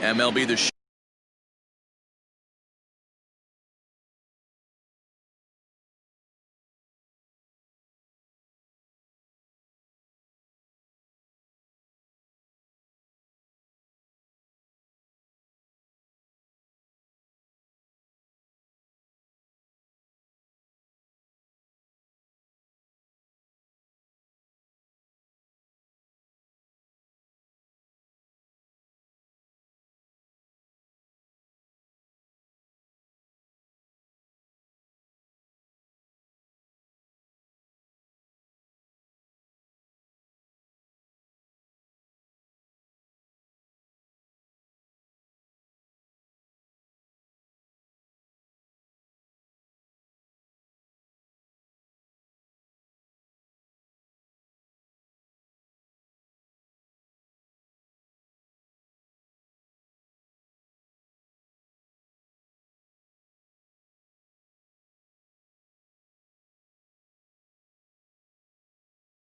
MLB The Show.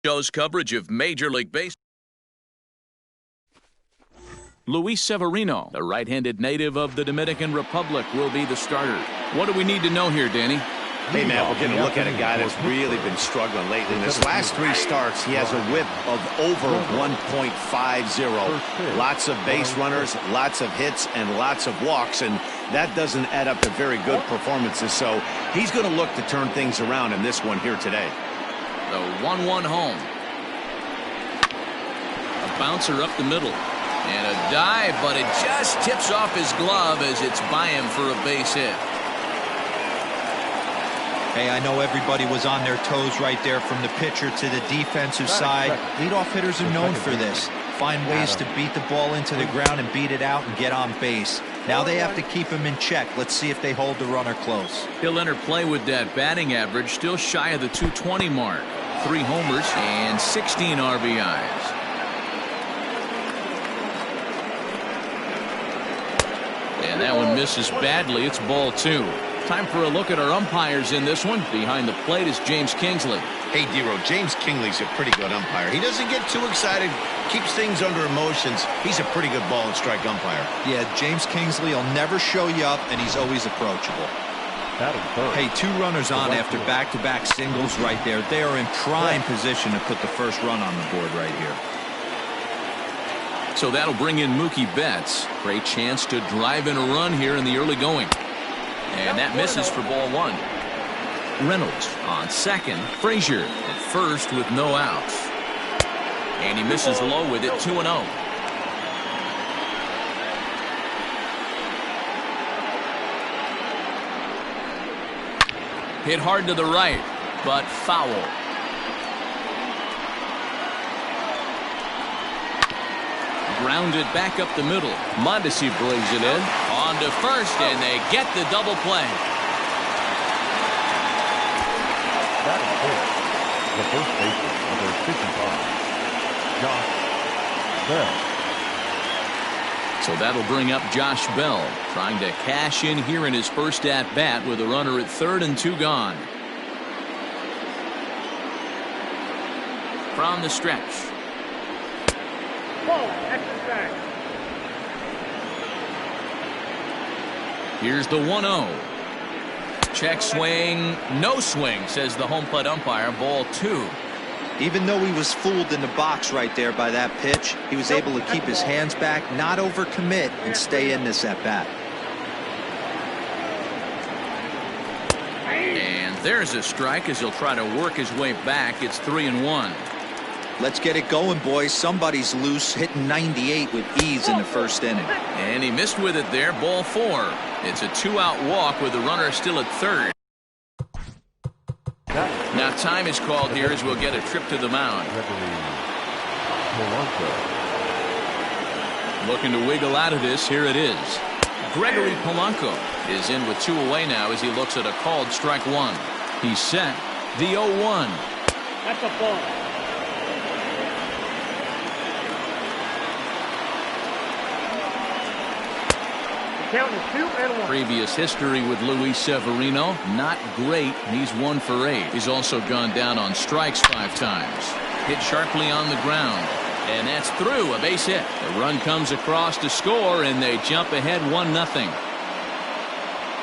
Show's coverage of Major League Baseball. Luis Severino, the right-handed native of the Dominican Republic, will be the starter. What do we need to know here, Danny? Hey, man, we're going to look at a guy that's really been struggling lately. In his last 3 starts, he has a whip of over 1.50. Lots of base runners, lots of hits, and lots of walks, and that doesn't add up to very good performances. So he's going to look to turn things around in this one here today. The 1-1 home. A bouncer up the middle. And a dive, but it just tips off his glove as it's by him for a base hit. Hey, I know everybody was on their toes right there from the pitcher to the defensive side. Leadoff hitters are known for this. Find ways to beat the ball into the ground and beat it out and get on base. Now they have to keep him in check. Let's see if they hold the runner close. He'll enter play with that batting average, still shy of the 220 mark. 3 homers and 16 RBIs. And that one misses badly. It's ball 2. Time for a look at our umpires in this one. Behind the plate is James Kingsley. Hey, D-Row, James Kingley's a pretty good umpire. He doesn't get too excited, keeps things under emotions. He's a pretty good ball and strike umpire. Yeah, James Kingsley will never show you up, and he's always approachable. Hey, 2 runners on after back-to-back singles right there. They are in prime position to put the first run on the board right here. So that'll bring in Mookie Betts. Great chance to drive in a run here in the early going. And that misses for ball 1. Reynolds on second. Frazier at first with no outs. And he misses low with it, 2-0. Hit hard to the right, but foul. Grounded back up the middle. Mondesi brings it in. On to first, and they get the double play. That is the first baseman, number 55, Josh Bell. So that'll bring up Josh Bell, trying to cash in here in his first at-bat with a runner at third and 2 gone. From the stretch. Here's the 1-0. Check swing, no swing, says the home plate umpire. Ball 2. Even though he was fooled in the box right there by that pitch, he was able to keep his hands back, not overcommit, and stay in this at-bat. And there's a strike as he'll try to work his way back. It's 3-1. Let's get it going, boys. Somebody's loose, hitting 98 with ease in the first inning. And he missed with it there. Ball 4. It's a 2-out walk with the runner still at third. Now time is called here as we'll get a trip to the mound. Looking to wiggle out of this. Here it is. Gregory Polanco is in with 2 away now as he looks at a called strike 1. He's set. The 0-1. That's a ball. Count is 2-1. Previous history with Luis Severino, not great. He's 1 for 8. He's also gone down on strikes 5 times. Hit sharply on the ground. And that's through, a base hit. The run comes across to score, and they jump ahead 1-0.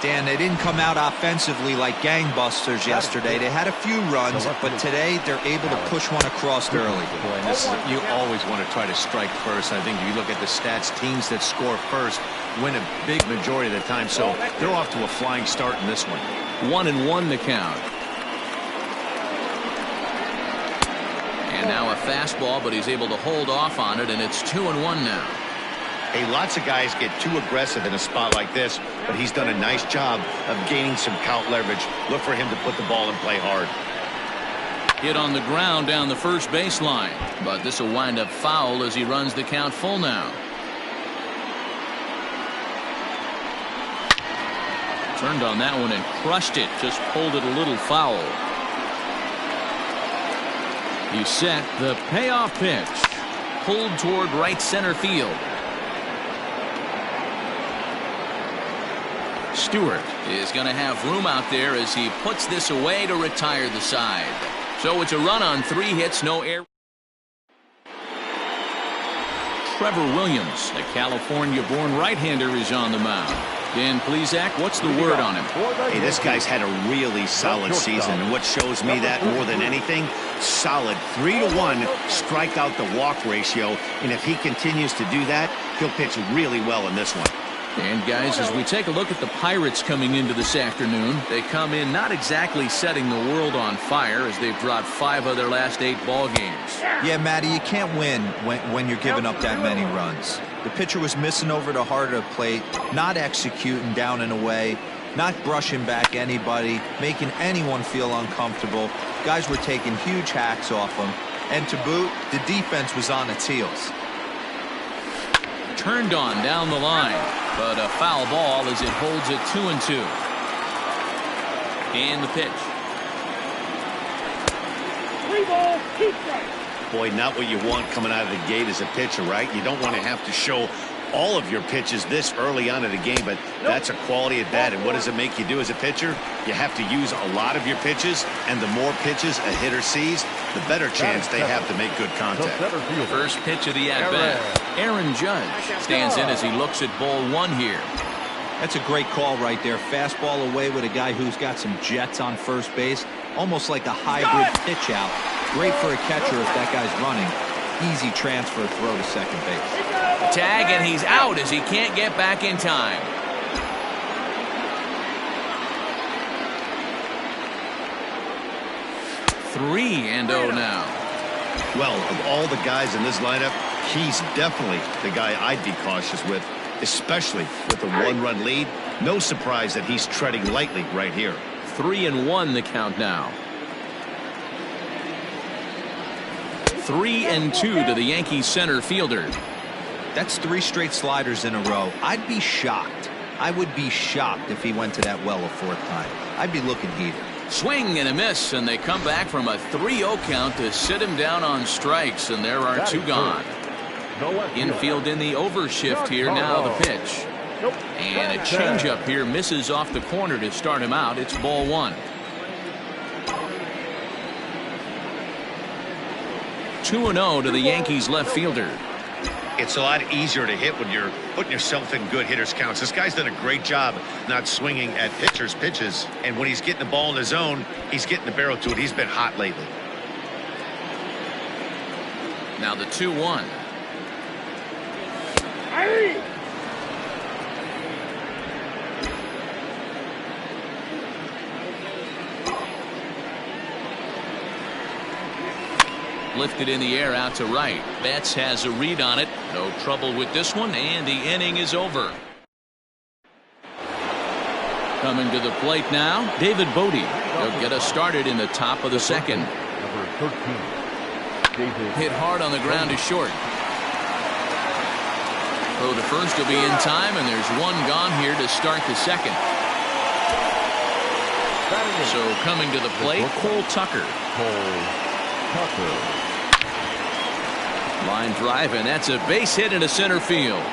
Dan, they didn't come out offensively like gangbusters yesterday. They had a few runs, but today they're able to push one across early. Boy, and this is, you always want to try to strike first. I think if you look at the stats, teams that score first win a big majority of the time. So they're off to a flying start in this one. 1-1 the count. And now a fastball, but he's able to hold off on it, and it's 2-1 now. Hey, lots of guys get too aggressive in a spot like this, but he's done a nice job of gaining some count leverage. Look for him to put the ball and play hard. Hit on the ground down the first baseline, but this will wind up foul as he runs the count full now. Turned on that one and crushed it, just pulled it a little foul. He's set, the payoff pitch, pulled toward right center field. Stewart is going to have room out there as he puts this away to retire the side. So it's a run on 3 hits, no error. Trevor Williams, the California-born right-hander, is on the mound. Dan Plesac, what's the word on him? Hey, this guy's had a really solid season, and what shows me that more than anything, solid 3-to-1 strikeout to walk ratio, and if he continues to do that, he'll pitch really well in this one. And guys, as we take a look at the Pirates coming into this afternoon, they come in not exactly setting the world on fire as they've dropped 5 of their last 8 ball games. Yeah, Matty, you can't win when you're giving up that many runs. The pitcher was missing over the heart of the plate, not executing down and away, not brushing back anybody, making anyone feel uncomfortable. Guys were taking huge hacks off him. And to boot, the defense was on its heels. Turned on down the line, but a foul ball as it holds it 2-2. And the pitch. 3 balls, 2 strikes. Boy, not what you want coming out of the gate as a pitcher, right? You don't want to have to show all of your pitches this early on in the game, but that's a quality at bat. And what does it make you do as a pitcher? You have to use a lot of your pitches, and the more pitches a hitter sees, the better chance they have to make good contact. First pitch of the at-bat. Aaron Judge stands in as he looks at ball 1 here. That's a great call right there. Fastball away with a guy who's got some jets on first base, almost like a hybrid pitch out. Great for a catcher if that guy's running. Easy transfer throw to second base. Tag, and he's out as he can't get back in time. Three and 0 now. Well, of all the guys in this lineup, he's definitely the guy I'd be cautious with, especially with a 1-run lead. No surprise that he's treading lightly right here. 3-1 the count now. 3-2 to the Yankees center fielder. That's 3 straight sliders in a row. I'd be shocked. I would be shocked if he went to that well a 4th time. I'd be looking heated. Swing and a miss, and they come back from a 3-0 count to sit him down on strikes, and there are 2 gone. Infield in the overshift here now, the pitch. And a changeup here misses off the corner to start him out. It's ball 1. 2-0 to the Yankees left fielder. It's a lot easier to hit when you're putting yourself in good hitters counts. This guy's done a great job not swinging at pitchers' pitches. And when he's getting the ball in the zone, he's getting the barrel to it. He's been hot lately. Now the 2-1. Lifted in the air out to right. Betts has a read on it. No trouble with this one, and the inning is over. Coming to the plate now, David Bodie. He'll get us started in the top of the second. Number 13, David. Hit hard on the ground to short. Throw to first will be in time, and there's 1 gone here to start the second. So coming to the plate, Cole Tucker. Line drive, and that's a base hit into center field.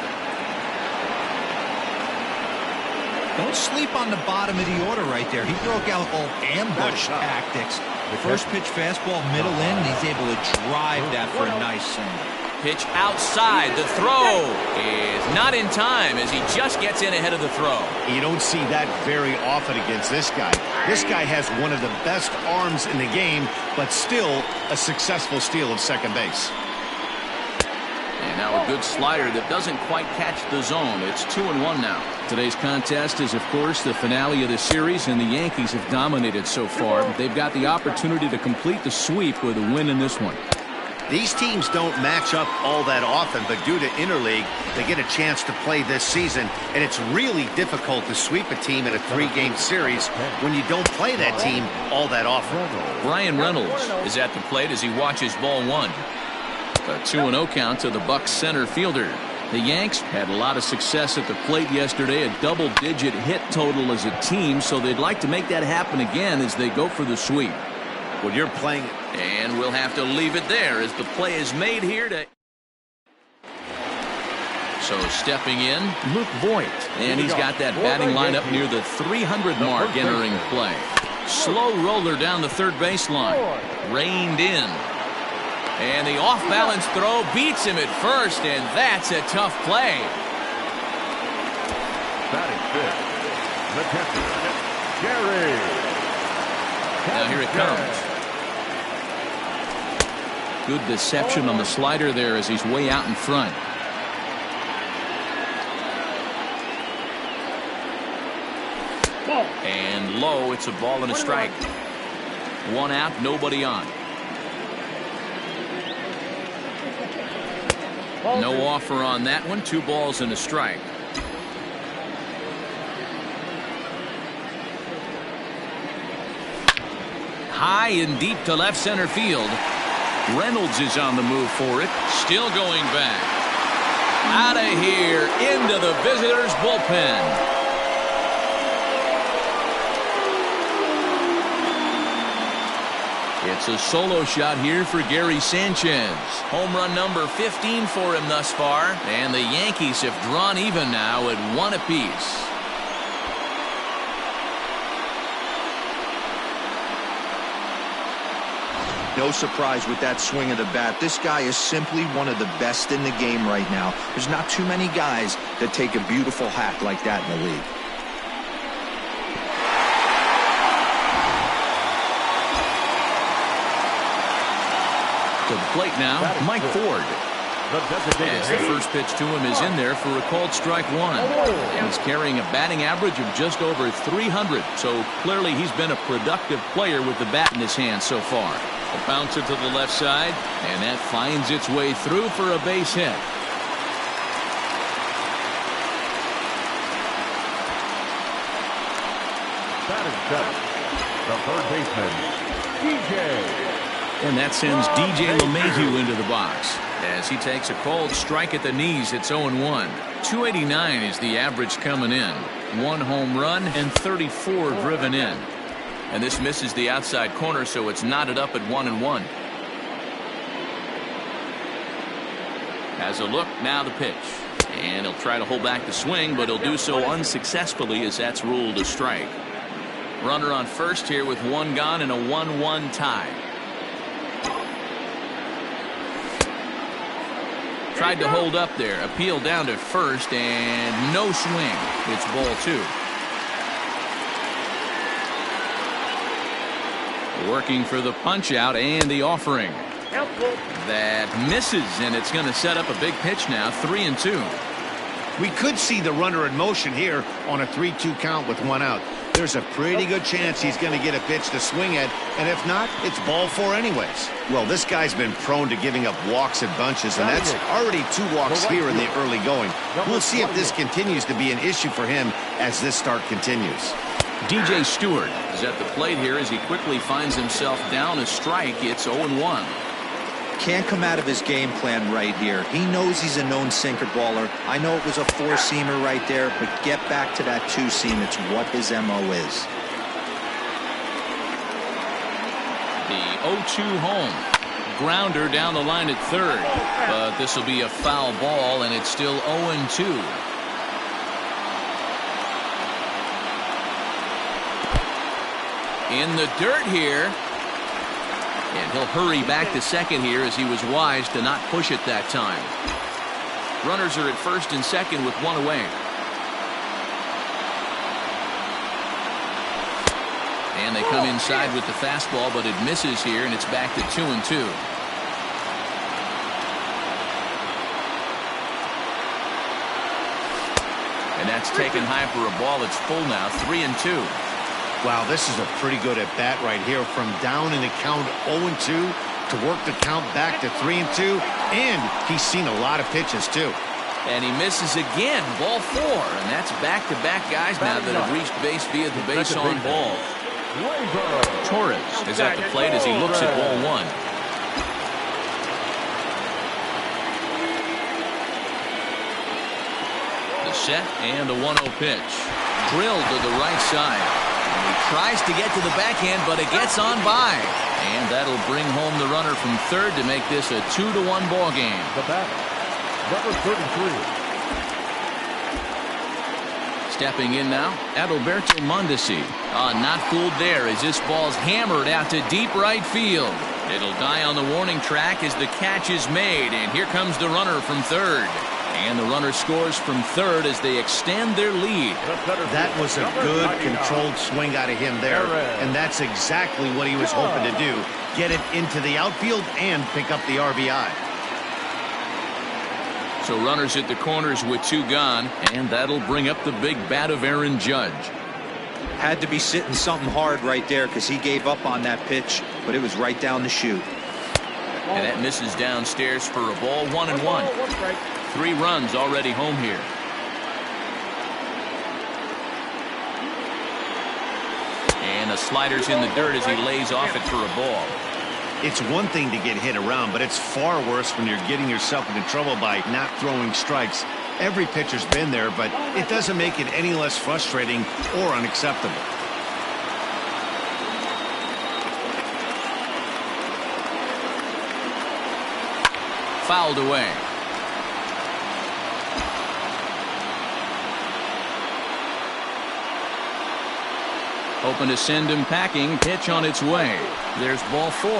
Don't sleep on the bottom of the order right there. He broke out all ambush tactics. First pitch fastball, middle in, and he's able to drive that for a nice single. Pitch outside. The throw is not in time as he just gets in ahead of the throw. You don't see that very often against this guy. This guy has one of the best arms in the game, but still a successful steal of second base. And now a good slider that doesn't quite catch the zone. It's 2-1 now. Today's contest is, of course, the finale of the series, and the Yankees have dominated so far. They've got the opportunity to complete the sweep with a win in this one. These teams don't match up all that often, but due to interleague, they get a chance to play this season, and it's really difficult to sweep a team in a 3-game series when you don't play that team all that often. Brian Reynolds is at the plate as he watches ball one. A 2-0 count to the Bucs center fielder. The Yanks had a lot of success at the plate yesterday, a double-digit hit total as a team, so they'd like to make that happen again as they go for the sweep. When you're playing... And we'll have to leave it there as the play is made here to... So stepping in, Luke Voigt. And he's got that batting lineup near the 300 mark entering play. Slow roller down the third baseline. Reined in. And the off-balance throw beats him at first, and that's a tough play. Batting fifth, the catcher, Gary. Now here it comes. Good deception on the slider there as he's way out in front. And low, it's a ball and a strike. One out, nobody on. No offer on that one. 2 balls and a strike. High and deep to left center field. Reynolds is on the move for it. Still going back. Out of here into the visitors' bullpen. It's a solo shot here for Gary Sanchez. Home run number 15 for him thus far. And the Yankees have drawn even now at 1 apiece. No surprise with that swing of the bat. This guy is simply one of the best in the game right now. There's not too many guys that take a beautiful hack like that in the league. To the plate now, Mike Ford. As the first pitch to him is in there for a called strike one. And he's carrying a batting average of just over 300. So clearly he's been a productive player with the bat in his hand so far. A bouncer to the left side, and that finds its way through for a base hit. Batting seventh, the third baseman, DJ. And that sends DJ LeMahieu into the box as he takes a called strike at the knees. It's 0-1. 289 is the average coming in. 1 home run and 34 driven in. And this misses the outside corner, so it's knotted up at 1-1. Has a look, now the pitch. And he'll try to hold back the swing, but he'll do so unsuccessfully as that's ruled a strike. Runner on first here with 1 gone and a 1-1 tie. Tried to hold up there. Appeal down to first, and no swing. It's ball 2. Working for the punch out and the offering. That misses, and it's going to set up a big pitch now. 3-2. We could see the runner in motion here on a 3-2 count with 1 out. There's a pretty good chance he's going to get a pitch to swing at, and if not, it's ball 4 anyways. Well, this guy's been prone to giving up walks in bunches, and that's already 2 walks here in the early going. We'll see if this continues to be an issue for him as this start continues. DJ Stewart is at the plate here as he quickly finds himself down a strike. It's 0-1. Can't come out of his game plan right here. He knows he's a known sinker baller. I know it was a 4-seamer right there, but get back to that 2-seam. It's what his MO is. The 0-2 home. Grounder down the line at third. But this will be a foul ball, and it's still 0-2. In the dirt here. And he'll hurry back to second here as he was wise to not push it that time. Runners are at first and second with one away. And they come inside with the fastball, but it misses here, and it's back to 2-2. And that's taken high for a ball. It's full now, 3-2. Wow, this is a pretty good at bat right here. From down in the count 0-2 to work the count back to 3-2. And he's seen a lot of pitches, too. And he misses again, ball 4. And that's back-to-back guys now that have reached base via the base on ball. Torres is at the plate as he looks at ball 1. The set and the 1-0 pitch. Drilled to the right side. And he tries to get to the backhand, but it gets on by. And that'll bring home the runner from third to make this a 2-1 ball game. The batter, number 33. Stepping in now, Adalberto Mondesi. Not fooled there as this ball's hammered out to deep right field. It'll die on the warning track as the catch is made, and here comes the runner from third. And the runner scores from third as they extend their lead. That was a good controlled swing out of him there, and that's exactly what he was hoping to do. Get it into the outfield and pick up the RBI. So runners at the corners with 2 gone, and that'll bring up the big bat of Aaron Judge. Had to be sitting something hard right there because he gave up on that pitch, but it was right down the chute. And that misses downstairs for a ball, 1-1. 3 runs already home here. And the slider's in the dirt as he lays off it for a ball. It's one thing to get hit around, but it's far worse when you're getting yourself into trouble by not throwing strikes. Every pitcher's been there, but it doesn't make it any less frustrating or unacceptable. Fouled away. Hoping to send him packing. Pitch on its way. There's ball 4.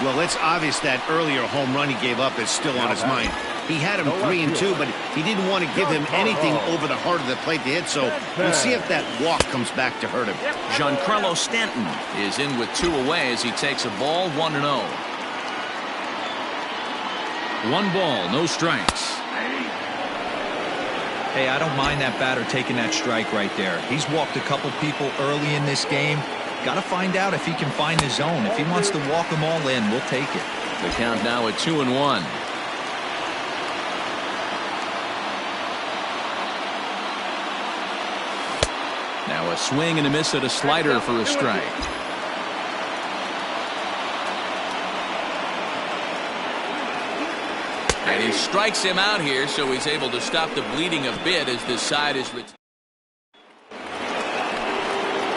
Well, it's obvious that earlier home run he gave up is still on his mind. He had him 3-2, but he didn't want to give him anything over the heart of the plate to hit, so we'll see if that walk comes back to hurt him. Giancarlo Stanton is in with 2 away as he takes a ball, 1-0. 1 ball, no strikes. Hey, I don't mind that batter taking that strike right there. He's walked a couple people early in this game. Got to find out if he can find the zone. If he wants to walk them all in, we'll take it. The count now at 2-1. Now a swing and a miss at a slider for a strike. And he strikes him out here, so he's able to stop the bleeding a bit as this side is retired.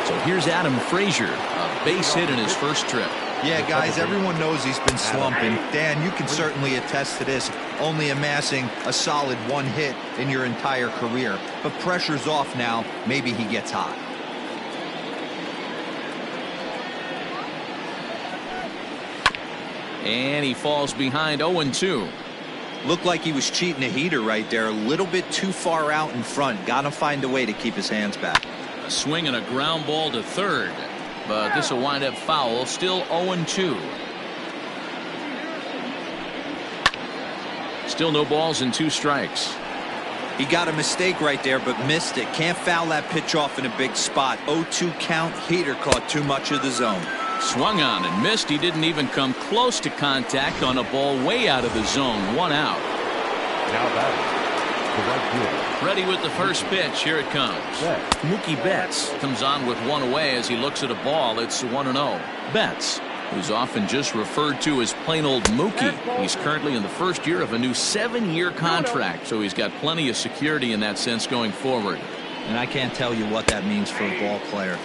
So here's Adam Frazier, a base hit in his first trip. Yeah, guys, everyone knows he's been slumping. Dan, you can certainly attest to this, only amassing a solid 1 hit in your entire career. But pressure's off now. Maybe he gets hot. And he falls behind 0-2. Looked like he was cheating a heater right there. A little bit too far out in front. Got to find a way to keep his hands back. A swing and a ground ball to third. But this will wind up foul. Still 0-2. Still no balls and 2 strikes. He got a mistake right there, but missed it. Can't foul that pitch off in a big spot. 0-2 count. Heater caught too much of the zone. Swung on and missed. He didn't even come close to contact on a ball way out of the zone. 1 out. Now batting, the right fielder. Ready with the first pitch. Here it comes. Mookie Betts comes on with 1 away as he looks at a ball. It's 1-0. Betts, who's often just referred to as plain old Mookie. He's currently in the first year of a new 7-year contract, so he's got plenty of security in that sense going forward. And I can't tell you what that means for a ball player.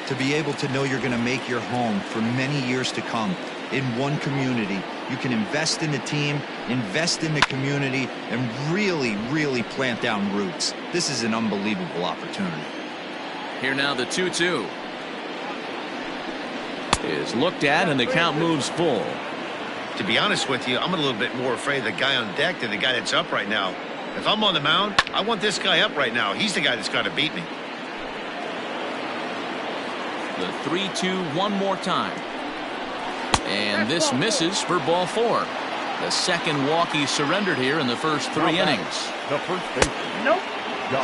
To be able to know you're going to make your home for many years to come in one community. You can invest in the team, invest in the community, and really, really plant down roots. This is an unbelievable opportunity. Here now the 2-2. is looked at, and the count moves full. To be honest with you, I'm a little bit more afraid of the guy on deck than the guy that's up right now. If I'm on the mound, I want this guy up right now. He's the guy that's got to beat me. The 3-2 one more time. And this misses for ball 4. The second walk he surrendered here in the first 3 innings. The first baseman. Nope.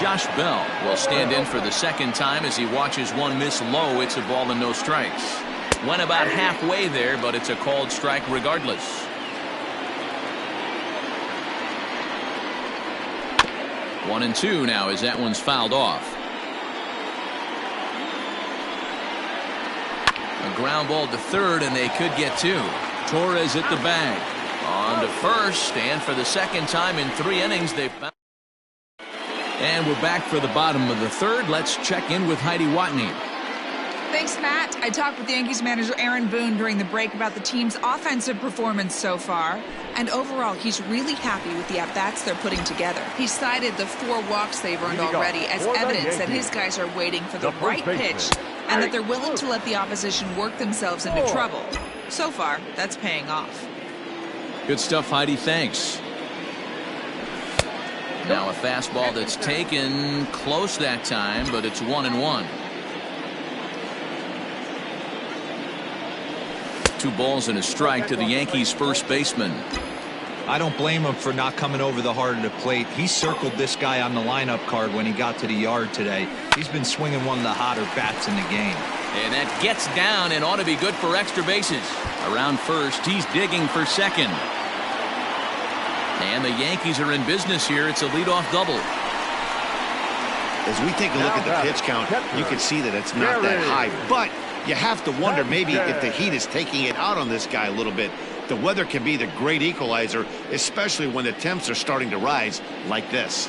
Josh Bell will stand in for the second time as he watches one miss low. It's a ball and no strikes. Went about halfway there, but it's a called strike regardless. One and two now as that one's fouled off. A ground ball to third, and they could get 2. Torres at the bag. On to first, and for the second time in 3 innings, they found. And we're back for the bottom of the third. Let's check in with Heidi Watney. Thanks, Matt. I talked with Yankees manager Aaron Boone during the break about the team's offensive performance so far. And overall, he's really happy with the at-bats they're putting together. He cited the 4 walks they've earned already as evidence that his guys are waiting for the right pitch and that they're willing to let the opposition work themselves into trouble. So far, that's paying off. Good stuff, Heidi. Thanks. Now a fastball that's taken close that time, but it's 1-1. 2 balls and a strike to the Yankees first baseman. I don't blame him for not coming over the heart of the plate. He circled this guy on the lineup card when he got to the yard today. He's been swinging one of the hotter bats in the game. And that gets down and ought to be good for extra bases. Around first, he's digging for second. And the Yankees are in business here. It's a leadoff double. As we take a look at the pitch count, you can see that it's not that high. But you have to wonder maybe if the heat is taking it out on this guy a little bit. The weather can be the great equalizer, especially when the temps are starting to rise like this.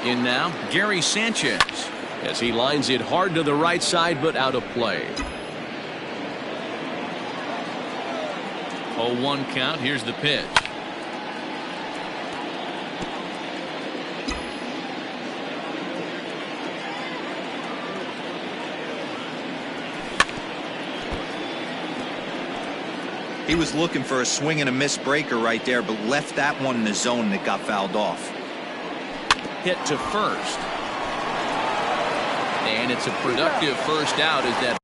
In now, Gary Sanchez as he lines it hard to the right side, but out of play. 0-1 count. Here's the pitch. He was looking for a swing and a miss breaker right there, but left that one in the zone that got fouled off. Hit to first. And it's a productive first out as that.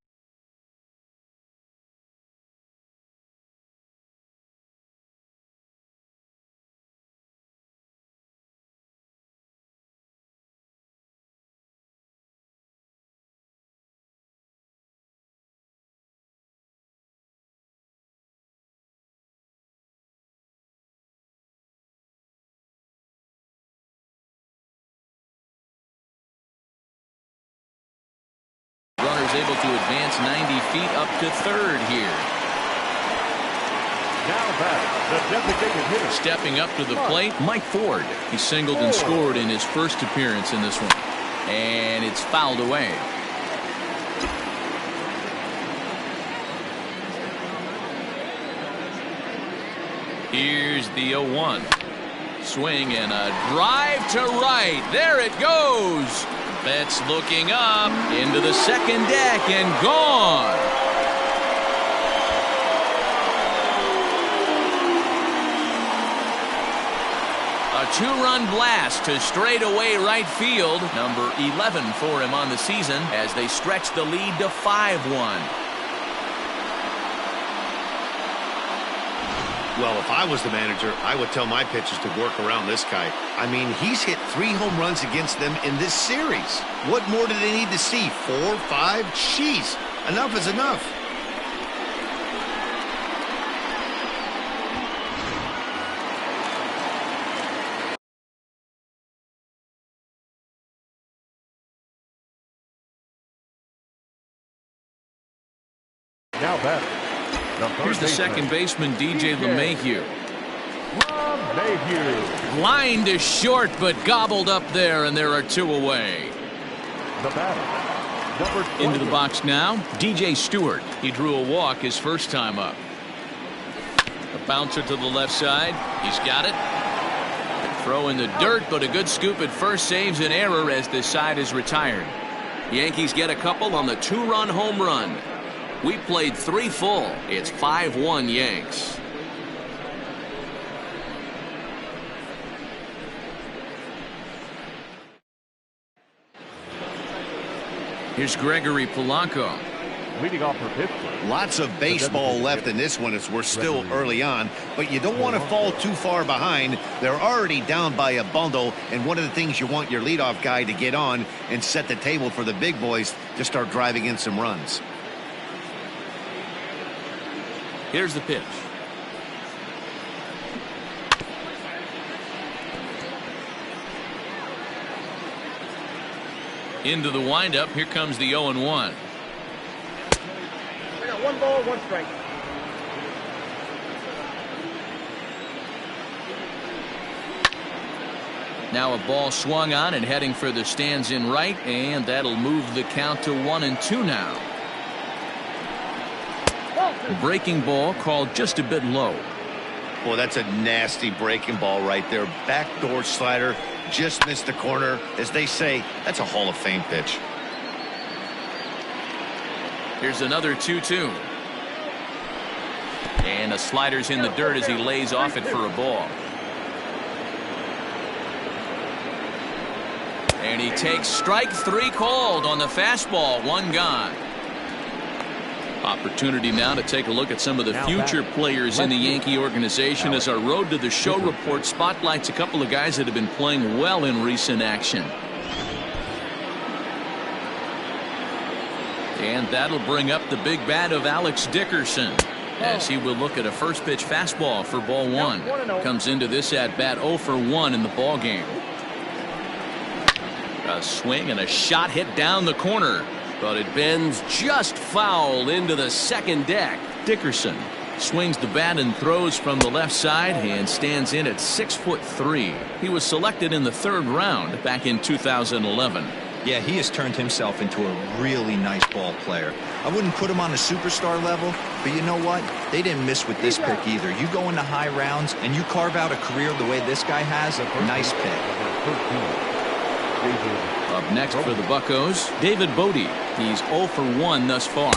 Runners able to advance 90 feet up to third here. Now back, the designated hitter. Stepping up to the plate, Mike Ford. He singled and scored in his first appearance in this one. And it's fouled away. Here's the 0-1. Swing and a drive to right. There it goes. Betts looking up into the second deck and gone. A 2-run blast to straightaway right field. Number 11 for him on the season as they stretch the lead to 5-1. Well, if I was the manager, I would tell my pitchers to work around this guy. I mean, he's hit 3 home runs against them in this series. What more do they need to see? 4, 5? Jeez, enough is enough. Now batter. Here's the second baseman, DJ LeMahieu. Line to short, but gobbled up there, and there are 2 away. The batter, number 20. Into the box now, DJ Stewart. He drew a walk his first time up. A bouncer to the left side. He's got it. Throw in the dirt, but a good scoop at first saves an error as this side is retired. Yankees get a couple on the 2-run home run. We played 3 full. It's 5-1 Yanks. Here's Gregory Polanco. Leading off for Pittsburgh. Lots of baseball left in this one as we're still early on, but you don't want to fall too far behind. They're already down by a bundle, and one of the things you want your leadoff guy to get on and set the table for the big boys to start driving in some runs. Here's the pitch. Into the windup. Here comes the 0-1. We got 1 ball, 1 strike. Now a ball swung on and heading for the stands in right, and that'll move the count to 1-2 now. Breaking ball called just a bit low. Boy, that's a nasty breaking ball right there. Backdoor slider, just missed the corner. As they say, that's a Hall of Fame pitch. Here's another 2-2. And a slider's in the dirt as he lays off it for a ball. And he takes strike 3 called on the fastball. 1 gone. Opportunity now to take a look at some of the future players in the Yankee organization as our Road to the Show report spotlights a couple of guys that have been playing well in recent action. And that'll bring up the big bat of Alex Dickerson as he will look at a first pitch fastball for ball 1. Comes into this at bat 0 for 1 in the ball game. A swing and a shot hit down the corner, but it bends just foul into the second deck. Dickerson swings the bat and throws from the left side and stands in at 6'3". He was selected in the 3rd round back in 2011. Yeah, he has turned himself into a really nice ball player. I wouldn't put him on a superstar level, but you know what? They didn't miss with this pick either. You go into high rounds and you carve out a career the way this guy has. Nice pick. Up next for the Buccos, David Bodie. He's 0 for 1 thus far.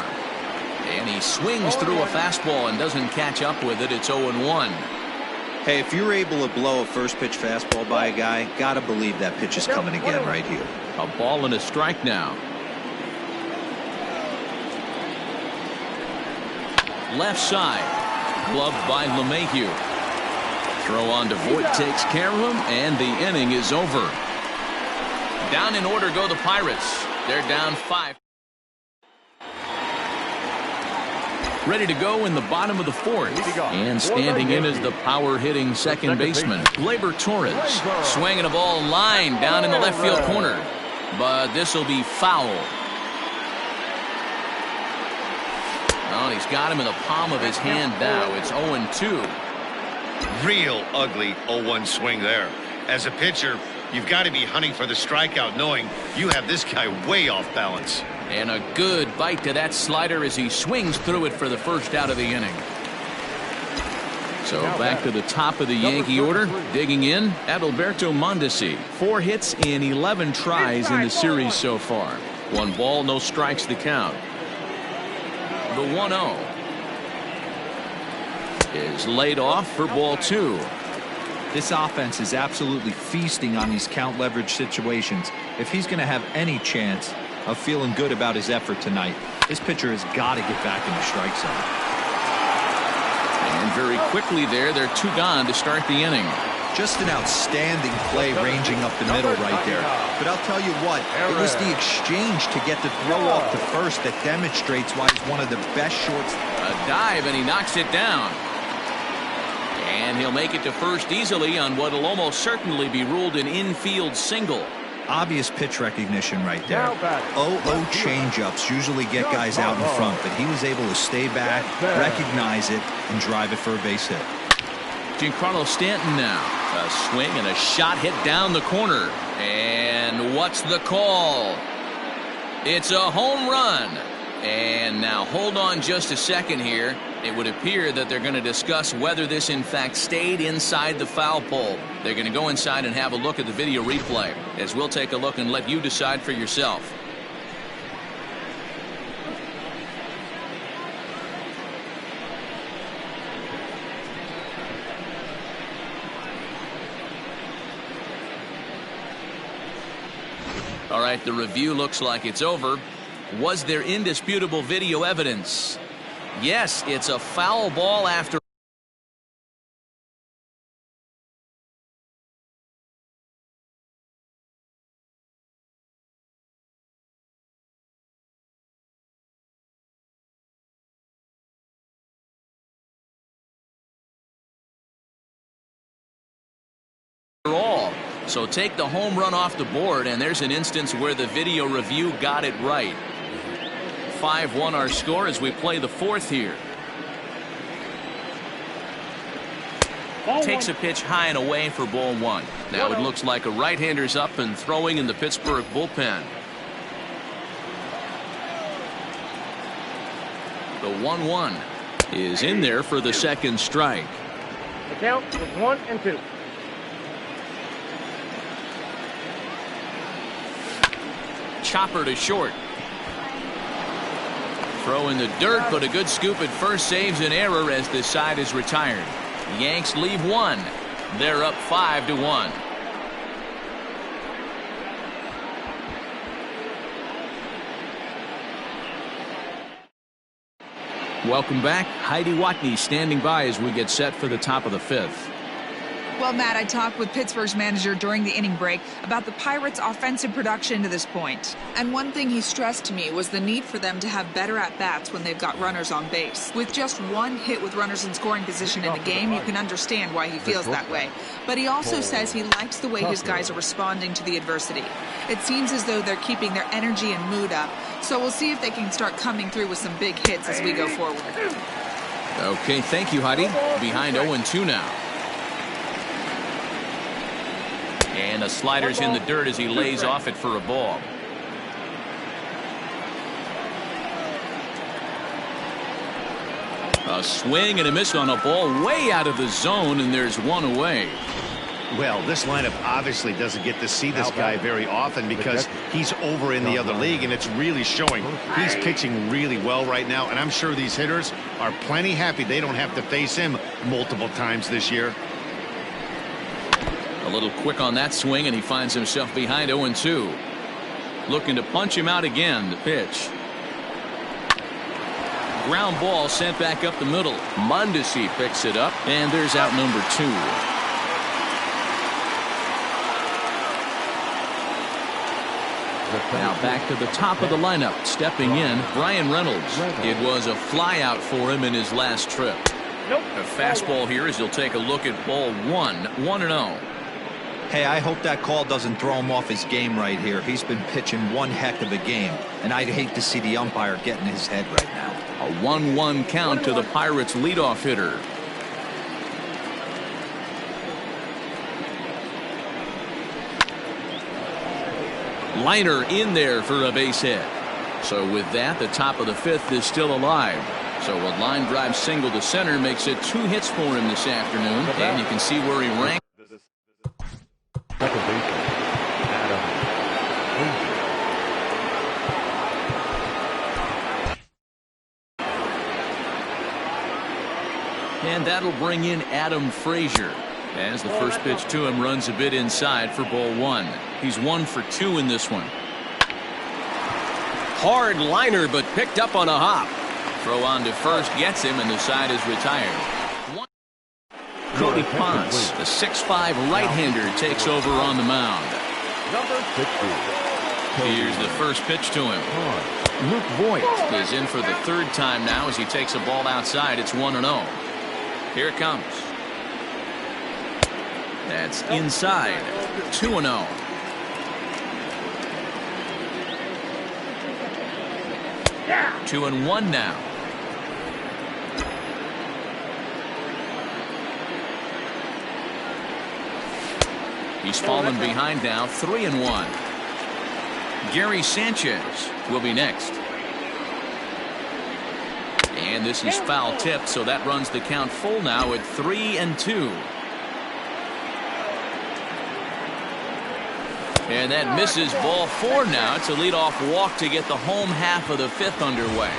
And he swings through a fastball and doesn't catch up with it. It's 0-1. Hey, if you're able to blow a first pitch fastball by a guy, gotta believe that pitch is coming again right here. A ball and a strike now. Left side. Gloved by LeMahieu. Throw on to Voit takes care of him, and the inning is over. Down in order go the Pirates. They're down 5. Ready to go in the bottom of the 4th. And standing in is the power-hitting second baseman, Gleyber Torres. Swinging a ball line down in the left field corner. But this will be foul. Oh, he's got him in the palm of his hand now. It's 0-2. Real ugly 0-1 swing there. As a pitcher, you've got to be hunting for the strikeout, knowing you have this guy way off balance. And a good bite to that slider as he swings through it for the first out of the inning. So back to the top of the Yankee order. Digging in, Adalberto Mondesi. 4 hits in 11 tries in the series so far. 1 ball, no strikes to count. The 1-0 is laid off for ball 2. This offense is absolutely feasting on these count leverage situations. If he's going to have any chance of feeling good about his effort tonight, this pitcher has got to get back in the strike zone. And very quickly they're 2 gone to start the inning. Just an outstanding play ranging up the middle right there. But I'll tell you what, it was the exchange to get the throw off to first that demonstrates why he's one of the best shorts. A dive and he knocks it down. And he'll make it to first easily on what will almost certainly be ruled an infield single. Obvious pitch recognition right there. 0-0 changeups usually get guys out in front, but he was able to stay back, recognize it, and drive it for a base hit. Giancarlo Stanton now. A swing and a shot hit down the corner. And what's the call? It's a home run. And now hold on just a second here. It would appear that they're going to discuss whether this in fact stayed inside the foul pole. They're going to go inside and have a look at the video replay, as we'll take a look and let you decide for yourself. All right, the review looks like it's over. Was there indisputable video evidence? Yes, it's a foul ball after all. So take the home run off the board, and there's an instance where the video review got it right. 5-1 our score as we play the fourth here. Takes a pitch high and away for ball one. Now it looks like a right-hander's up and throwing in the Pittsburgh bullpen. The 1-1 is in there for the second strike. The count is 1-2. Chopper to short. Throw in the dirt, but a good scoop at first saves an error as this side is retired. The Yanks leave one. They're up 5-1. Welcome back. Heidi Watney standing by as we get set for the top of the fifth. Well, Matt, I talked with Pittsburgh's manager during the inning break about the Pirates' offensive production to this point. And one thing he stressed to me was the need for them to have better at-bats when they've got runners on base. With just one hit with runners in scoring position in the game, you can understand why he feels that way. But he also says he likes the way his guys are responding to the adversity. It seems as though they're keeping their energy and mood up. So we'll see if they can start coming through with some big hits as we go forward. Okay, thank you, Heidi. Behind 0-2 now. And the slider's in the dirt as he lays off it for a ball. A swing and a miss on a ball way out of the zone, and there's one away. Well, this lineup obviously doesn't get to see this guy very often because he's over in the other league, and it's really showing. He's pitching really well right now, and I'm sure these hitters are plenty happy they don't have to face him multiple times this year. A little quick on that swing, and he finds himself behind 0-2. Looking to punch him out again. The pitch. Ground ball sent back up the middle. Mondesi picks it up, and there's out number 2. Now back to the top of the lineup. Stepping in, Brian Reynolds. It was a flyout for him in his last trip. A fastball here as he'll take a look at ball 1. 1-0. Hey, I hope that call doesn't throw him off his game right here. He's been pitching one heck of a game, and I'd hate to see the umpire get in his head right now. A 1-1 count to the Pirates' leadoff hitter. Liner in there for a base hit. So with that, the top of the fifth is still alive. So a line drive single to center makes it 2 hits for him this afternoon, and you can see where he ranks. Second baseman, Adam Frazier. And that'll bring in Adam Frazier as the first pitch to him runs a bit inside for ball 1. He's 1 for 2 in this one. Hard liner, but picked up on a hop. Throw on to first gets him, and the side is retired. Cody Ponce, the 6'5" right-hander, takes over on the mound. Here's the first pitch to him. Luke Voigt is in for the 3rd time now as he takes a ball outside. It's 1-0. Here it comes. That's inside. 2-0. Yeah. 2-1 now. He's fallen behind now. 3-1. Gary Sanchez will be next. And this is foul tipped, so that runs the count full now at 3-2. And that misses ball 4 now. It's a leadoff walk to get the home half of the 5th underway.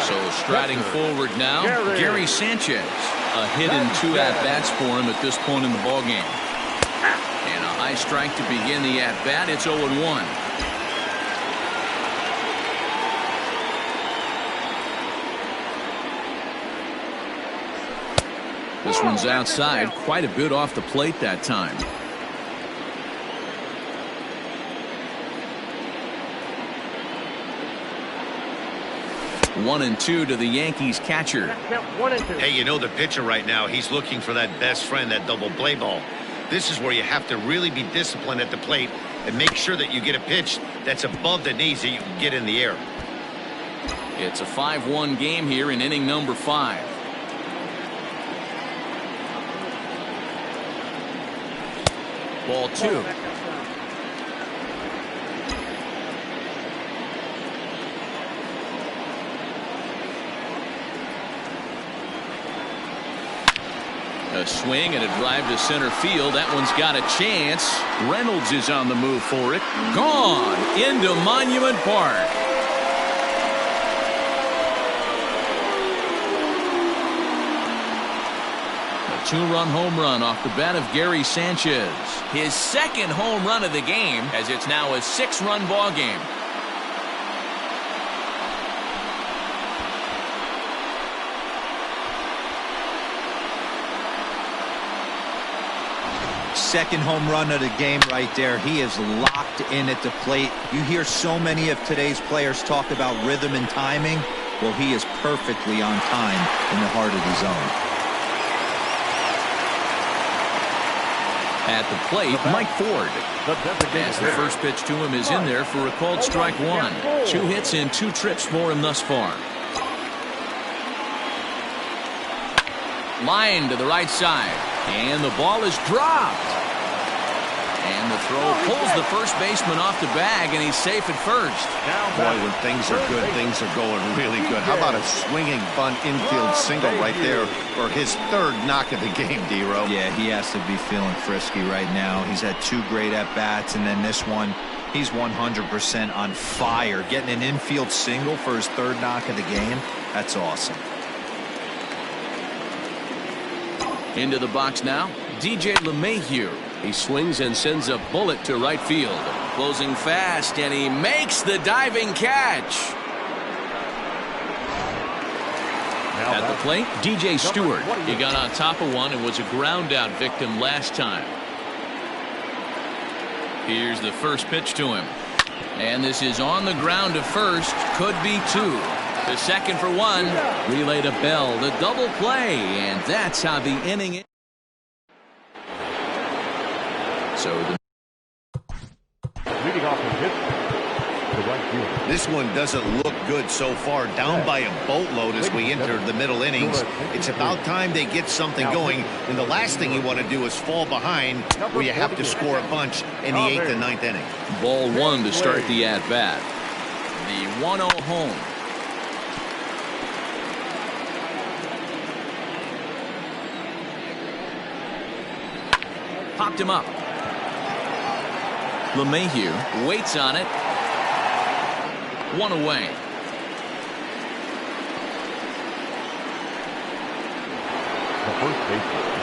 So striding forward now, Gary Sanchez. A hit and 2 at-bats for him at this point in the ballgame. And a high high strike to begin the at-bat. It's 0-1. This one's outside, quite a bit off the plate that time. 1-2 to the Yankees catcher. Hey, you know the pitcher right now, he's looking for that best friend, that double play ball. This is where you have to really be disciplined at the plate and make sure that you get a pitch that's above the knees that you can get in the air. It's a 5-1 game here in inning number 5. Ball 2. A swing and a drive to center field. That one's got a chance. Reynolds is on the move for it. Gone into Monument Park. A 2-run home run off the bat of Gary Sanchez. His second home run of the game, as it's now a 6-run ball game. Second home run of the game right there. He is locked in at the plate. You hear so many of today's players talk about rhythm and timing. Well, he is perfectly on time in the heart of the zone. At the plate, Mike Ford. As the first pitch to him is in there for a called strike 1. 2 hits in 2 trips for him thus far. Line to the right side. And the ball is dropped. And the throw pulls the first baseman off the bag, and he's safe at first. Boy, when things are good, things are going really good. How about a swinging bunt infield single right there for his 3rd knock of the game, D-Row? Yeah, he has to be feeling frisky right now. He's had 2 great at-bats, and then this one, he's 100% on fire. Getting an infield single for his 3rd knock of the game, that's awesome. Into the box now, DJ LeMahieu. He swings and sends a bullet to right field. Closing fast, and he makes the diving catch. At the plate, DJ Stewart. He got on top of one and was a ground out victim last time. Here's the first pitch to him. And this is on the ground to first. Could be 2. The second for 1. Relay to Bell. The double play. And that's how the inning is. So leading off the pitch, the right field. This one doesn't look good so far. Down by a boatload as we enter the middle innings. It's about time they get something going. And the last thing you want to do is fall behind where you have to score a bunch in the 8th and 9th inning. Ball 1 to start the at-bat. The 1-0 home. Popped him up. LeMahieu waits on it. 1 away.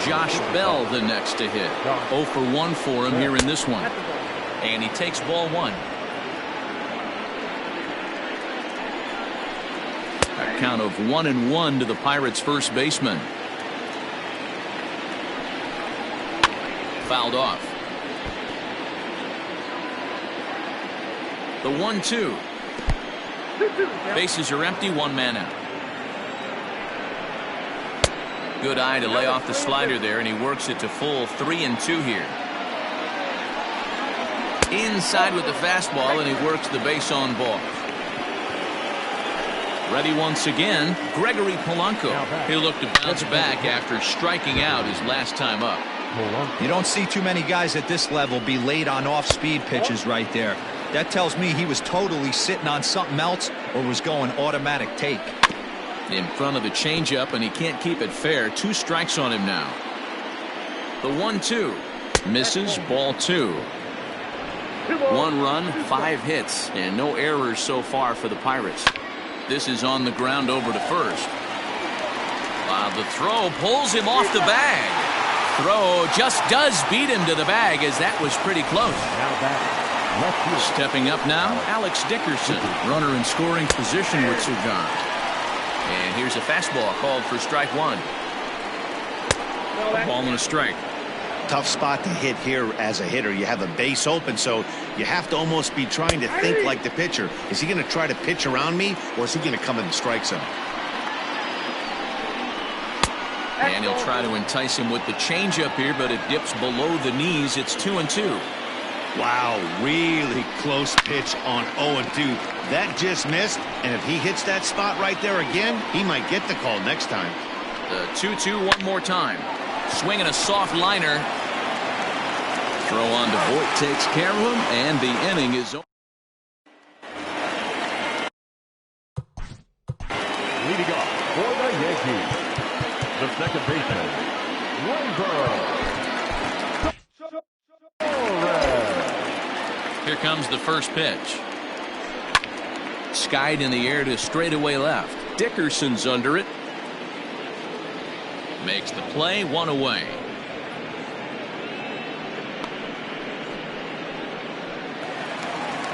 Josh Bell the next to hit. 0 for 1 for him here in this one. And he takes ball 1. A count of 1-1 to the Pirates' first baseman. Fouled off. The 1-2. Bases are empty, 1 man out. Good eye to lay off the slider there, and he works it to full 3-2 here. Inside with the fastball, and he works the base on ball. Ready once again, Gregory Polanco. He'll look to bounce back after striking out his last time up. You don't see too many guys at this level be late on off-speed pitches right there. That tells me he was totally sitting on something else or was going automatic take. In front of the changeup, and he can't keep it fair. 2 strikes on him now. The 1-2. Misses, ball 2. 1 run, 5 hits, and no errors so far for the Pirates. This is on the ground over to first. The throw pulls him off the bag. throw just does beat him to the bag, as that was pretty close. Stepping up now, Alex Dickerson, runner in scoring position with Cigar. And here's a fastball called for strike one. A ball and a strike. Tough spot to hit here as a hitter. You have a base open, so you have to almost be trying to think like the pitcher. Is he going to try to pitch around me, or is he going to come in the strike zone? And he'll try to entice him with the changeup here, but it dips below the knees. It's 2-2. Wow, really close pitch on 0-2. That just missed, and if he hits that spot right there again, he might get the call next time. The 2-2 one more time. Swinging a soft liner. Throw on to Voit takes care of him, and the inning is over. Leading off for the Yankees, the second baseman, Here comes the first pitch. Skied in the air to straightaway left. Dickerson's under it. Makes the play, one away.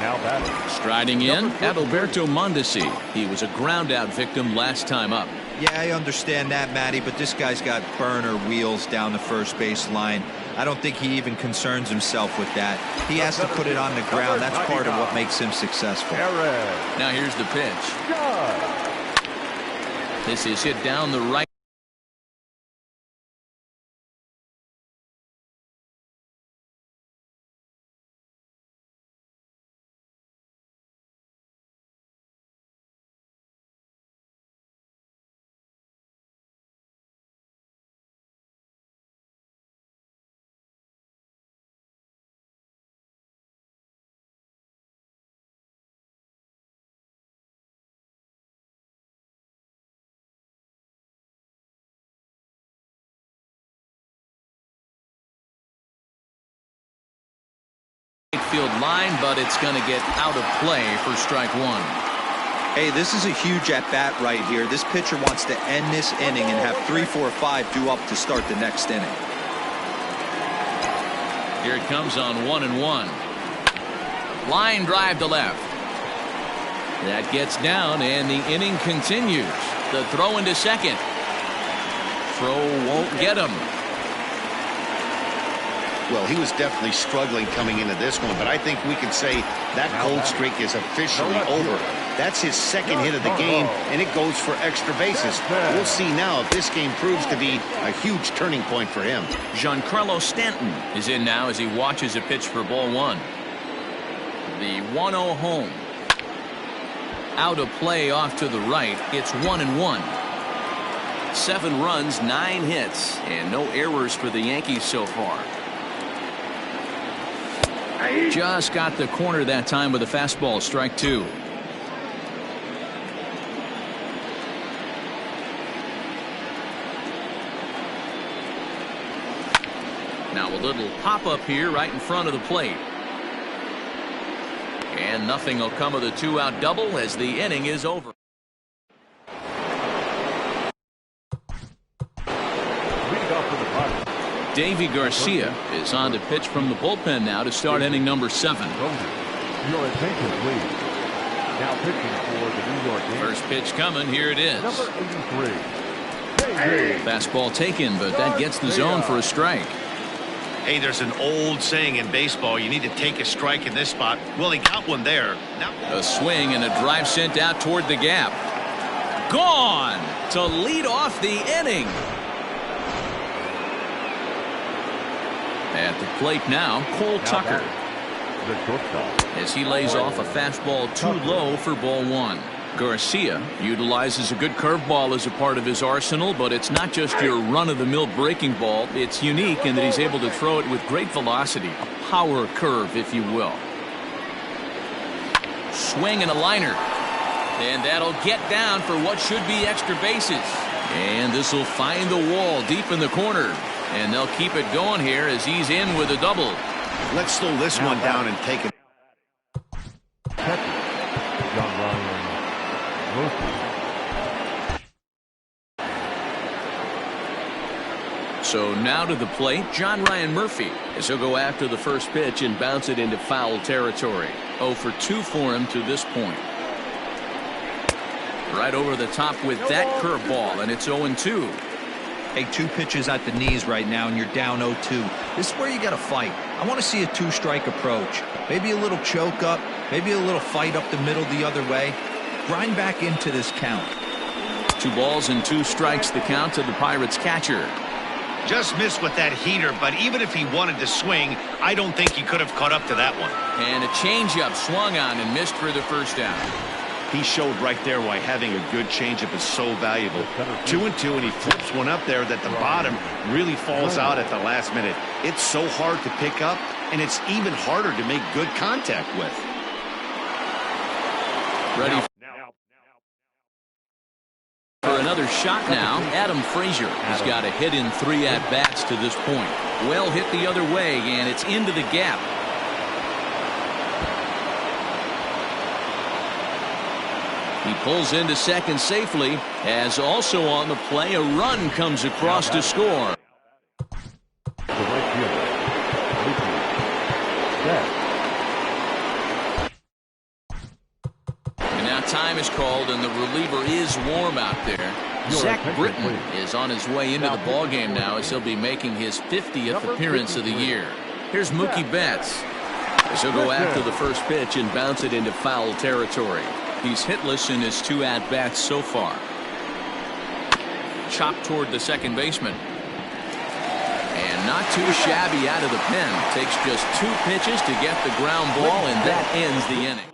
Now batting. Striding in, Adalberto Mondesi. He was a ground-out victim last time up. Yeah, I understand that, Matty, but this guy's got burner wheels down the first base line. I don't think he even concerns himself with that. He has to put it on the ground. That's part of what makes him successful. Now here's the pitch. This is hit down the right. Field line, but it's going to get out of play for strike one. Hey, this is a huge at-bat right here. This pitcher wants to end this inning and have 3, 4, 5 due up to start the next inning. Here it comes on 1-1. Line drive to left. That gets down, and the inning continues. The throw into second. Throw won't get him. Well, he was definitely struggling coming into this one, but I think we can say that cold streak is officially over. That's his second hit of the game, and it goes for extra bases. We'll see now if this game proves to be a huge turning point for him. Giancarlo Stanton is in now as he watches a pitch for ball one. The 1-0 home. Out of play off to the right. It's 1-1. 7 runs, 9 hits, and no errors for the Yankees so far. Just got the corner that time with a fastball, strike 2. Now a little pop-up here right in front of the plate. And nothing will come of the 2-out double as the inning is over. Davy Garcia is on to pitch from the bullpen now to start inning number 7. Your attention, please. Now pitching for the New York Yankees. First pitch coming. Here it is. Number 83. Fastball taken, but that gets the zone for a strike. Hey, there's an old saying in baseball, you need to take a strike in this spot. Well, he got one there. Now a swing and a drive sent out toward the gap. Gone to lead off the inning. At the plate now, Cole Tucker, as he lays off a fastball too low for ball 1. Garcia utilizes a good curveball as a part of his arsenal, but it's not just your run-of-the-mill breaking ball. It's unique in that he's able to throw it with great velocity, a power curve, if you will. Swing and a liner, and that'll get down for what should be extra bases. And this will find the wall deep in the corner, and they'll keep it going here as he's in with a double. let's slow this one down and take it. So now to the plate, John Ryan Murphy, as he'll go after the first pitch and bounce it into foul territory. 0 for 2 for him to this point. Right over the top with that curveball, and it's 0-2. Hey, 2 pitches at the knees right now, and you're down 0-2. This is where you got to fight. I want to see a 2-strike approach. Maybe a little choke up, maybe a little fight up the middle the other way. Grind back into this count. 2 balls and 2 strikes the count to the Pirates catcher. Just missed with that heater, but even if he wanted to swing, I don't think he could have caught up to that one. And a changeup swung on and missed for the first down. He showed right there why having a good changeup is so valuable. 2-2, and he flips one up there that the bottom really falls out at the last minute. It's so hard to pick up, and it's even harder to make good contact with. Ready for another shot now. Adam Frazier has got a hit in 3 at-bats to this point. Well hit the other way, and it's into the gap. He pulls into second safely, as also on the play, a run comes across to score. And now time is called, and the reliever is warm out there. Zach Britton is on his way into the ballgame now, as he'll be making his 50th appearance of the year. Here's Mookie Betts, as he'll go after the first pitch and bounce it into foul territory. He's hitless in his 2 at-bats so far. Chopped toward the second baseman. And not too shabby out of the pen. Takes just 2 pitches to get the ground ball, and that ends the inning.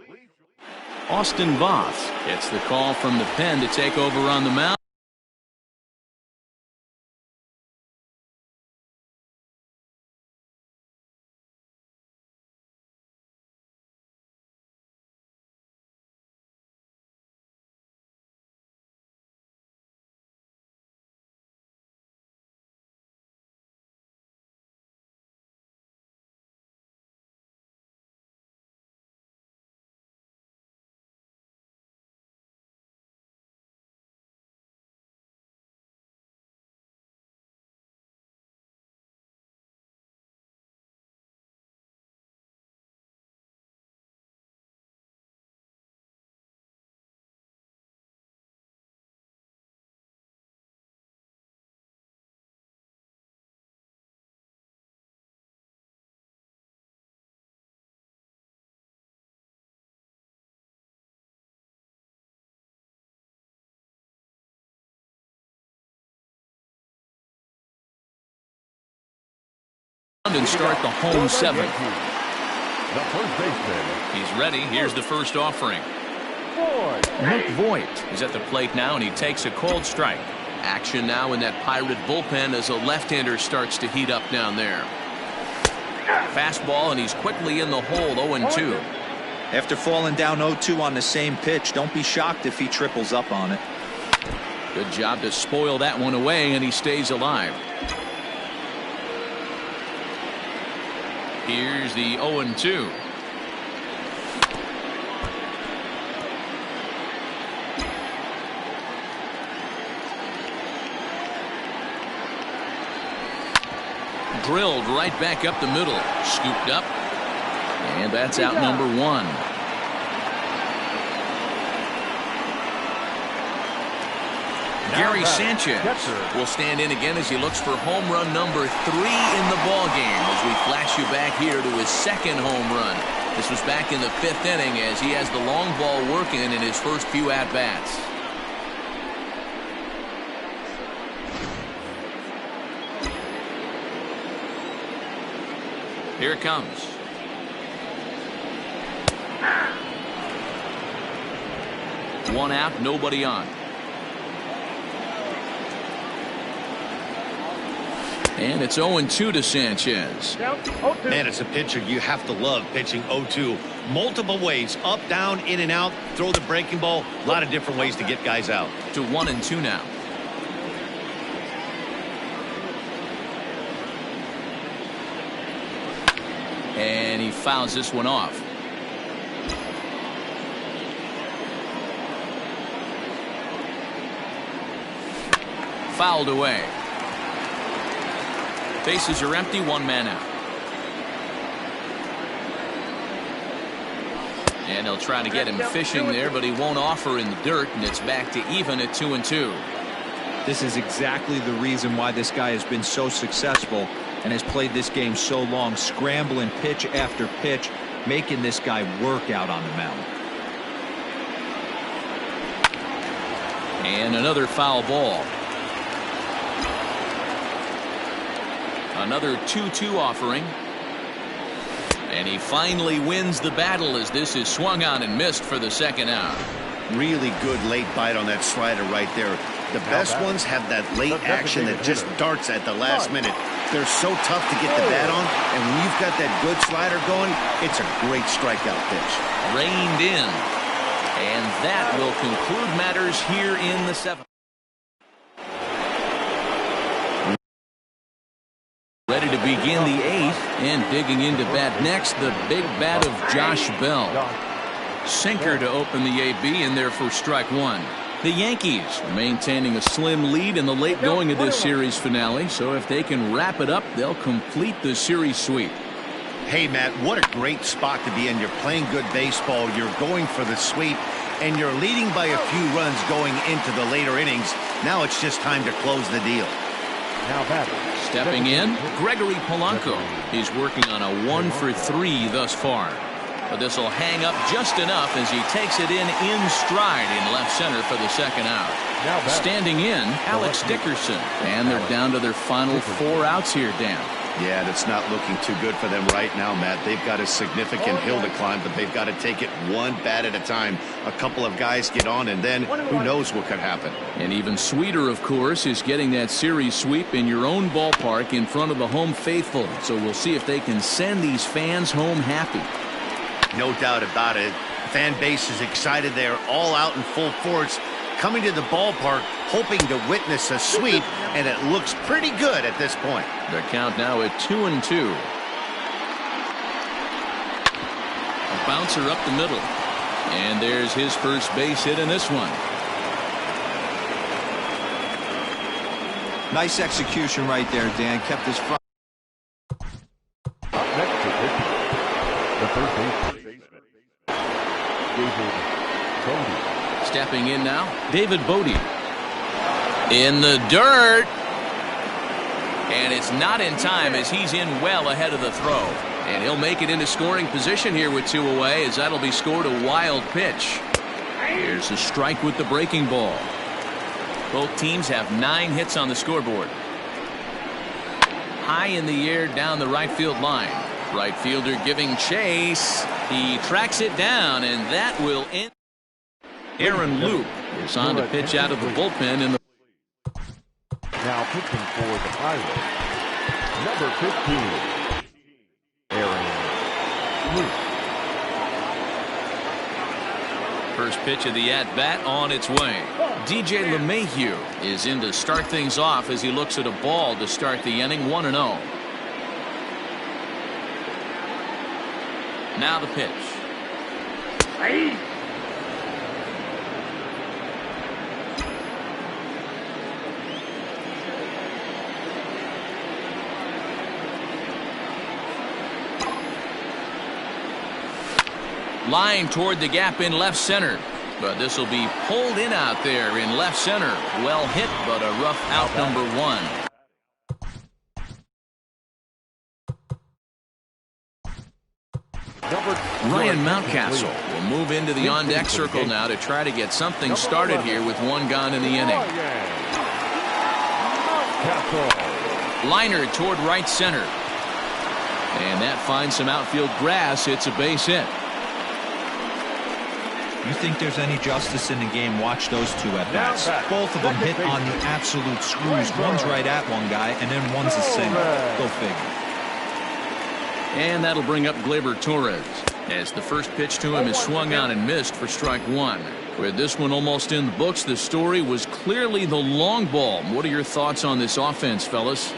Austin Voth gets the call from the pen to take over on the mound. And start the home 7th. The first baseman. He's ready. Here's the first offering. Luke Voigt is at the plate now, and he takes a cold strike. Action now in that Pirate bullpen as a left-hander starts to heat up down there. Fastball, and he's quickly in the hole. 0-2. After falling down 0-2 on the same pitch, don't be shocked if he triples up on it. Good job to spoil that one away, and he stays alive. Here's the 0-2. Drilled right back up the middle. Scooped up. And that's out number 1. Gary Sanchez will stand in again as he looks for home run number 3 in the ball game, as we flash you back here to his 2nd home run. This was back in the 5th inning, as he has the long ball working in his first few at-bats. Here it comes. One out, nobody on. And it's 0-2 to Sanchez. Man, as a pitcher, you have to love pitching 0-2. Multiple ways, up, down, in and out, throw the breaking ball. A lot of different ways to get guys out. To 1-2 now. And he fouls this one off. Fouled away. Bases are empty, one man out. And they'll try to get him fishing there, but he won't offer in the dirt, and it's back to even at 2-2. This is exactly the reason why this guy has been so successful and has played this game so long, scrambling pitch after pitch, making this guy work out on the mound. And another foul ball. Another 2-2 offering. And he finally wins the battle as this is swung on and missed for the second out. Really good late bite on that slider right there. The best ones have that late action that just darts at the last minute. They're so tough to get the bat on, and when you've got that good slider going, it's a great strikeout pitch. Reined in. And that will conclude matters here in the seventh. Ready to begin the eighth, and digging into bat next, the big bat of Josh Bell. Sinker to open the AB in there for strike one. The Yankees are maintaining a slim lead in the late going of this series finale, so if they can wrap it up, they'll complete the series sweep. Hey, Matt, what a great spot to be in. You're playing good baseball, you're going for the sweep, and you're leading by a few runs going into the later innings. Now it's just time to close the deal. Now batting. Stepping in, Gregory Polanco. He's working on a 1-for-3 thus far. But this will hang up just enough as he takes it in stride in left center for the second out. Standing in, Alex Dickerson. And they're down to their final 4 outs here, Dan. Yeah, that's not looking too good for them right now, Matt. They've got a significant hill to climb, but they've got to take it one bat at a time. A couple of guys get on, and then who knows what could happen. And even sweeter, of course, is getting that series sweep in your own ballpark in front of the home faithful. So we'll see if they can send these fans home happy. No doubt about it. Fan base is excited. They're all out in full force, coming to the ballpark, hoping to witness a sweep, and it looks pretty good at this point. The count now at 2-2. A bouncer up the middle. And there's his first base hit in this one. Nice execution right there, Dan. Kept his front. Up next to pitching, the first baseman, David Bodie. Stepping in now, David Bodie. In the dirt. And it's not in time as he's in well ahead of the throw. And he'll make it into scoring position here with 2 away as that'll be scored a wild pitch. Here's a strike with the breaking ball. Both teams have 9 hits on the scoreboard. High in the air down the right field line. Right fielder giving chase. He tracks it down, and that will end. Aaron Luke is on to pitch out of the bullpen in the. Now pitching for the Pirates, number 15, Aaron Luke. First pitch of the at-bat on its way. DJ LeMahieu is in to start things off as he looks at a ball to start the inning, 1-0. Now the pitch. Line toward the gap in left center. But this will be pulled in out there in left center. Well hit, but a rough out, number 1. Ryan Mountcastle will move into the on-deck circle now to try to get something started here with 1 gone in the inning. Liner toward right center. And that finds some outfield grass. It's a base hit. You think there's any justice in the game? Watch those 2 at-bats. Both of them hit on the absolute screws. One's right at one guy, and then one's a single. Go figure. And that'll bring up Gleyber Torres as the first pitch to him is swung on and missed for strike 1. With this one almost in the books, the story was clearly the long ball. What are your thoughts on this offense, fellas?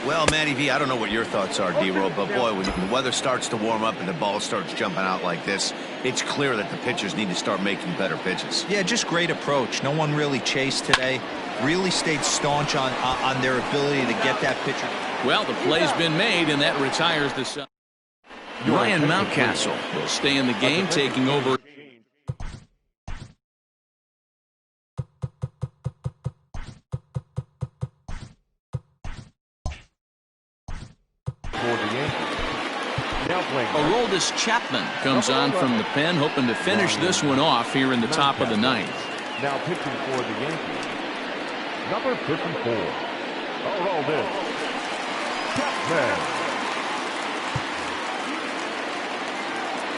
Well, Matty V, I don't know what your thoughts are, D-Roll, but boy, when the weather starts to warm up and the ball starts jumping out like this, it's clear that the pitchers need to start making better pitches. Yeah, just great approach. No one really chased today. Really stayed staunch on their ability to get that pitcher. Well, the play's been made, and that retires the side. Ryan Mountcastle will stay in the game, taking over. Aroldis Chapman comes on from the pen, hoping to finish this one off here in the top of the ninth. Now pitching for the Yankees, number 54, Aroldis Chapman.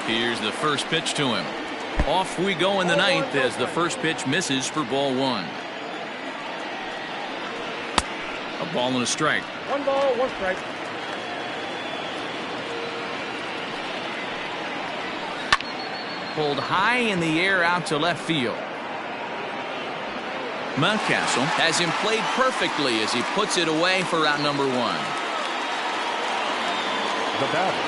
Here's the first pitch to him. Off we go in the ninth as the first pitch misses for ball one. A ball and a strike. 1 ball, 1 strike. Pulled high in the air out to left field. Mountcastle has him played perfectly as he puts it away for out number 1. The batter.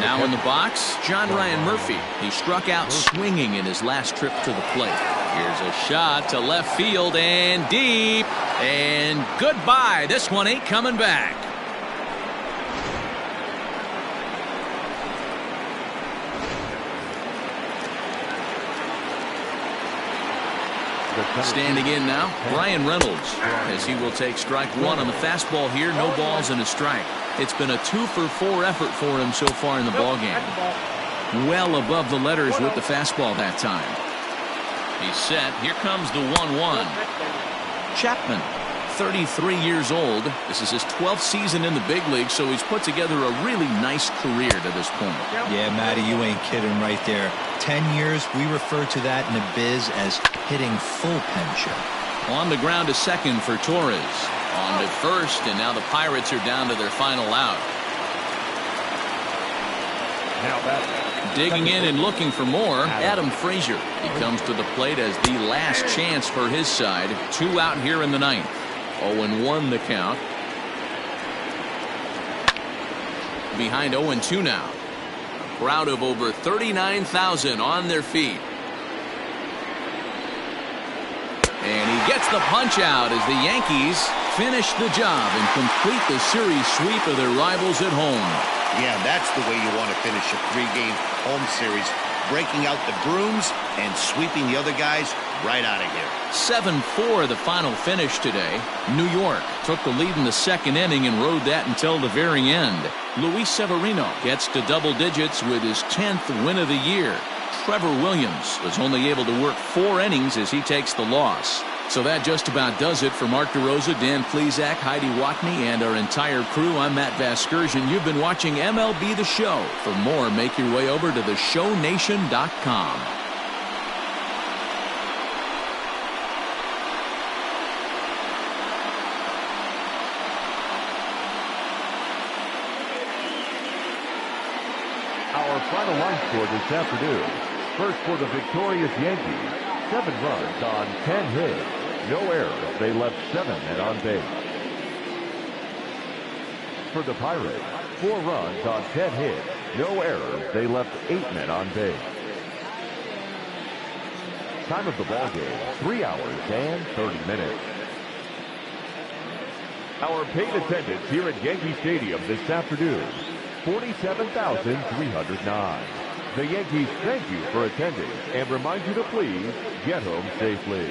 Now in the box, John Ryan Murphy. He struck out swinging in his last trip to the plate. Here's a shot to left field and deep. And goodbye. This one ain't coming back. Standing in now, Brian Reynolds, as he will take strike 1 on the fastball here. No balls and a strike. It's been a 2-for-4 effort for him so far in the ballgame. Well above the letters with the fastball that time. He's set. Here comes the 1-1. Chapman, 33 years old. This is his 12th season in the big league, so he's put together a really nice career to this point. Yeah, Matty, you ain't kidding right there. 10 years, we refer to that in the biz as hitting full pension. On the ground to second for Torres. On to first, and now the Pirates are down to their final out. Now back. Digging in and looking for more, Adam Frazier. He comes to the plate as the last chance for his side. 2 out here in the ninth. 0-1 the count. Behind 0-2 now. A crowd of over 39,000 on their feet. And he gets the punch out as the Yankees finish the job and complete the series sweep of their rivals at home. Yeah, that's the way you want to finish a 3-game home series. Breaking out the brooms and sweeping the other guys right out of here. 7-4 the final finish today. New York took the lead in the second inning and rode that until the very end. Luis Severino gets to double digits with his 10th win of the year. Trevor Williams was only able to work 4 innings as he takes the loss. So that just about does it for Mark DeRosa, Dan Plesac, Heidi Watney, and our entire crew. I'm Matt Vasgersian. You've been watching MLB The Show. For more, make your way over to theshownation.com. Our final line score this afternoon. First for the victorious Yankees, 7 runs on 10 hits. No errors. They left 7 men on base. For the Pirates, 4 runs on 10 hits. No errors. They left 8 men on base. Time of the ball game, 3 hours and 30 minutes. Our paid attendance here at Yankee Stadium this afternoon, 47,309. The Yankees thank you for attending and remind you to please get home safely.